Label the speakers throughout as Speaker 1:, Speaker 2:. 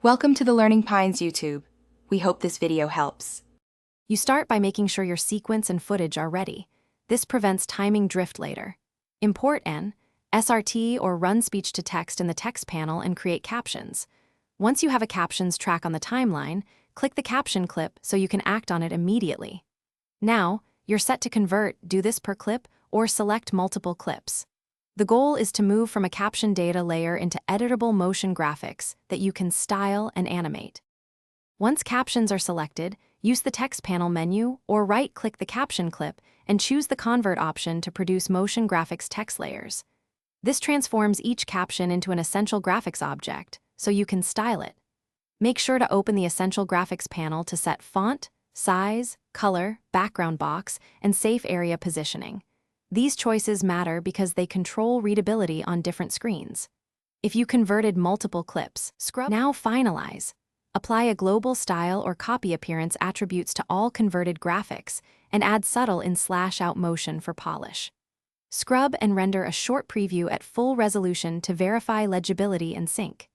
Speaker 1: Welcome to the Learning Pines YouTube. We hope this video helps.
Speaker 2: You start by making sure your sequence and footage are ready. This prevents timing drift later. Import an SRT or run speech to text in the text panel and create captions. Once you have a captions track on the timeline, click the caption clip so you can act on it immediately. Now, you're set to convert, do this per clip, or select multiple clips. The goal is to move from a caption data layer into editable motion graphics that you can style and animate. Once captions are selected, use the text panel menu or right-click the caption clip and choose the convert option to produce motion graphics text layers. This transforms each caption into an Essential Graphics object, so you can style it. Make sure to open the Essential Graphics panel to set font, size, color, background box, and safe area positioning. These choices matter because they control readability on different screens. If you converted multiple clips, now finalize. Apply a global style or copy appearance attributes to all converted graphics and add subtle in /out motion for polish. Scrub and render a short preview at full resolution to verify legibility and sync.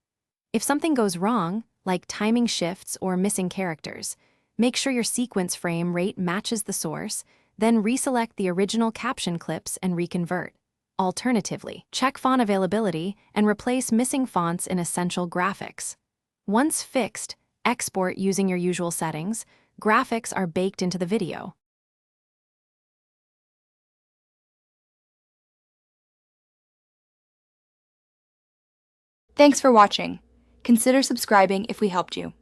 Speaker 2: If something goes wrong, like timing shifts or missing characters, make sure your sequence frame rate matches the source, then reselect the original caption clips and reconvert. Alternatively, check font availability and replace missing fonts in Essential Graphics. Once fixed, export using your usual settings. Graphics are baked into the video.
Speaker 1: Thanks for watching. Consider subscribing if we helped you.